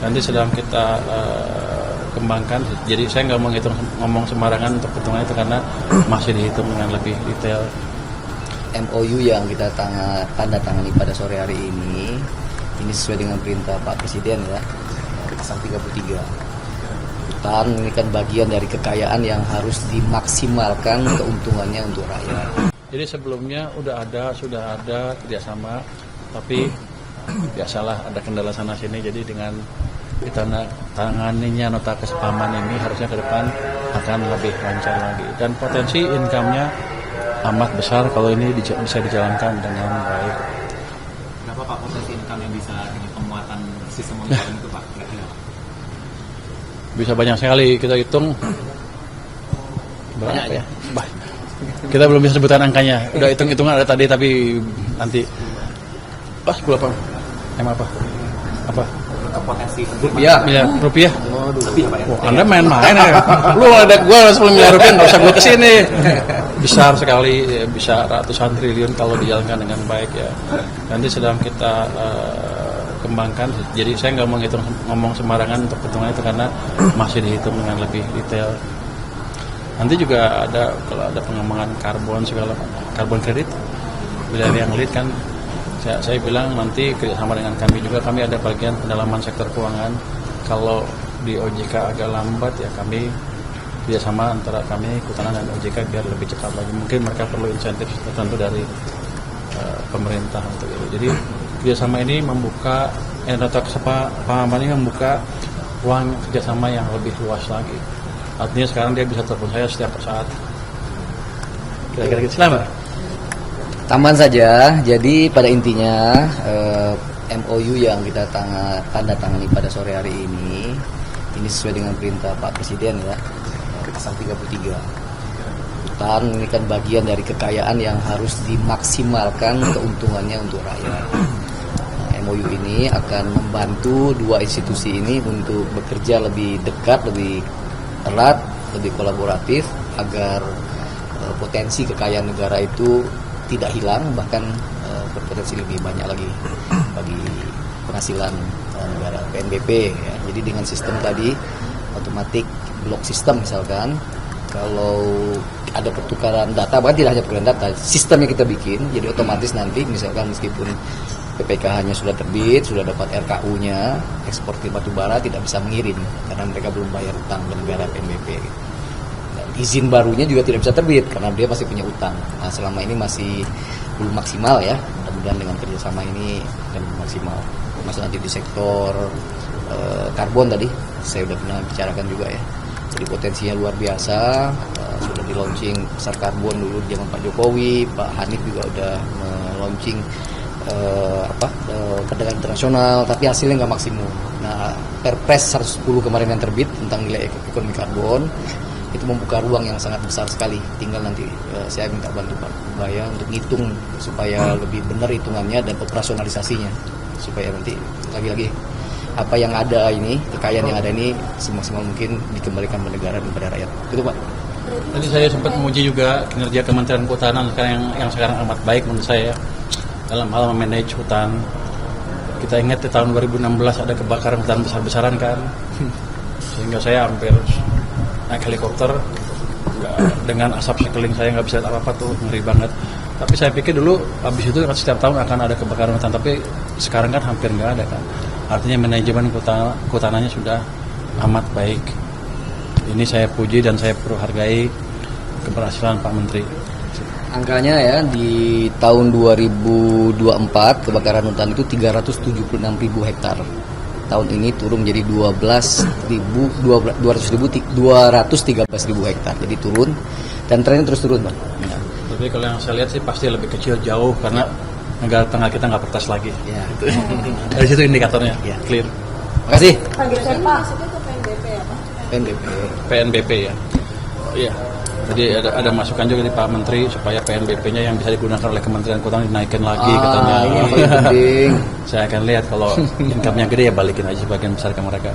nanti sedang kita kembangkan. Jadi saya nggak mau ngomong sembarangan untuk pertemuan itu karena masih dihitung dengan lebih detail. MOU yang kita tanda tangani pada sore hari ini sesuai dengan perintah Pak Presiden ya, pasal 33. Hutan ini kan bagian dari kekayaan yang harus dimaksimalkan keuntungannya untuk rakyat. Jadi sebelumnya sudah ada kerjasama, tapi biasalah ada kendala sana sini. Jadi dengan ditanganinya nota kesepahaman ini harusnya ke depan akan lebih lancar lagi, dan potensi income-nya amat besar kalau ini bisa dijalankan dengan baik. Berapa Pak potensi income yang bisa dengan penguatan sistem monitoring itu Pak? Kira-kira Bisa banyak sekali, kita hitung berapa ya? Kita belum bisa sebutkan angkanya. Udah hitung-hitungan ada tadi, tapi nanti 10 apa? Apa? potensi Rupiah. lebih ya Pak ya? Wah, Anda main-main ya. Lu ada gua 10 miliar rupiah nggak usah gua kesini. Besar sekali, bisa ratusan triliun kalau dijalankan dengan baik ya. Nanti sedang kita kembangkan. Jadi saya nggak mau ngomong sembarangan untuk pertemuan itu karena masih dihitung dengan lebih detail. Nanti juga kalau ada pengembangan karbon kredit, wilayah yang lead kan. Saya bilang nanti kerjasama dengan kami juga, kami ada bagian pendalaman sektor keuangan. Kalau di OJK agak lambat ya kami kerjasama antara kami, Kehutanan dan OJK biar lebih cepat lagi. Mungkin mereka perlu insentif tertentu dari pemerintah untuk itu. Jadi kerjasama ini membuka, nota kesepahaman ini membuka ruang kerjasama yang lebih luas lagi. Artinya sekarang dia bisa telepon saya setiap saat. Kira-kira gitu. Selamat. Tambahan saja, jadi pada intinya MOU yang kita tanda tangani pada sore hari ini sesuai dengan perintah Pak Presiden ya, pasal 33. Hutan ini kan bagian dari kekayaan yang harus dimaksimalkan keuntungannya untuk rakyat. MOU ini akan membantu dua institusi ini untuk bekerja lebih dekat, lebih erat, lebih kolaboratif agar potensi kekayaan negara itu tidak hilang, bahkan berpotensi lebih banyak lagi bagi penghasilan negara PNBP ya. Jadi dengan sistem tadi otomatis blok sistem, misalkan kalau ada pertukaran data, bahkan tidak hanya pertukaran data, sistemnya kita bikin, jadi otomatis nanti misalkan meskipun PPKH-nya sudah terbit, sudah dapat RKU-nya, eksportir batubara tidak bisa mengirim karena mereka belum bayar utang ke negara PNBP gitu. Izin barunya juga tidak bisa terbit karena dia masih punya utang. Nah, selama ini masih belum maksimal ya. Mudah-mudahan dengan kerjasama ini akan maksimal. Termasuk nanti di sektor karbon tadi saya sudah pernah bicarakan juga ya. Jadi potensinya luar biasa. Sudah di launching pasar karbon dulu di zaman Pak Jokowi, Pak Hanif juga udah launching perdagangan internasional, tapi hasilnya nggak maksimum. Nah, Perpres 110 kemarin yang terbit tentang nilai ekonomi karbon itu membuka ruang yang sangat besar sekali. Tinggal nanti saya minta bantu Pak Baya untuk ngitung supaya lebih benar hitungannya dan operasionalisasinya, supaya nanti lagi-lagi apa yang ada ini, kekayaan yang ada ini semaksimal mungkin dikembalikan ke negara dan pada rakyat. Itu Pak. Tadi saya sempat memuji juga kinerja Kementerian Kehutanan yang sekarang amat baik menurut saya dalam hal memanage hutan. Kita ingat di tahun 2016 ada kebakaran hutan besar-besaran kan, sehingga saya hampir naik helikopter, dengan asap sekeliling saya nggak bisa lihat apa-apa tuh, ngeri banget. Tapi saya pikir dulu habis itu setiap tahun akan ada kebakaran hutan, tapi sekarang kan hampir nggak ada kan. Artinya manajemen kehutanannya sudah amat baik. Ini saya puji dan saya perlu hargai keberhasilan Pak Menteri. Angkanya ya di tahun 2024 kebakaran hutan itu 376.000 hektar. Tahun ini turun menjadi 213.000 hektar. Jadi turun dan trennya terus turun, Bang. Ya. Tapi kalau yang saya lihat sih pasti lebih kecil jauh karena negara tengah kita nggak pertas lagi. Ya. Dari situ indikatornya ya. Clear. Makasih. Pak, maksudnya ke PNBP ya Pak? PNBP ya. Iya. Jadi ada masukan juga di Pak Menteri supaya PNBP-nya yang bisa digunakan oleh Kementerian Kehutanan dinaikin lagi katanya. Ini paling penting. Saya akan lihat kalau income-nya gede ya balikin aja sebagian besar ke mereka.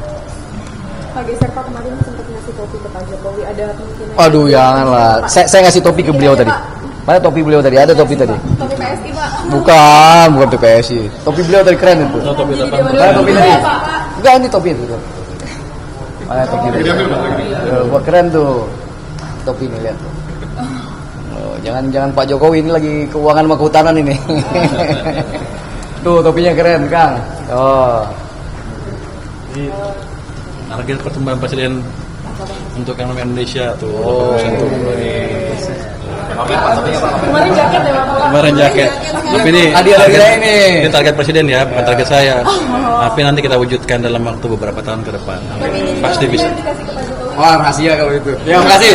Pak Geser, Pak kemarin sempat ngasih topi ke Pak Jokowi, ada kemungkinan? Aduh, janganlah. Saya ngasih topi ke beliau tadi. Mana topi beliau tadi? Ada topi tadi? Topi PSI Pak. Bukan PSI. Topi beliau tadi keren itu. Topi Mana topi tadi? Enggak, ini topi itu. Mana topi itu? Wah, keren tuh. Topi ini lihat tuh. Oh, jangan Pak Jokowi ini lagi keuangan sama kehutanan ini. Tuh topinya keren, Kang. Oh. Target pertemuan presiden untuk yang namanya Indonesia tuh. Oh. Kemarin jaket ya Bapak? Kemarin jaket. Tapi ini Hadiah dari saya ini. Ini target presiden ya, bukan target saya. Tapi nanti kita wujudkan dalam waktu beberapa tahun ke depan. Pasti bisa. Dikasih ke Pak Jokowi. Wah, rahasia kalau itu. Ya, makasih.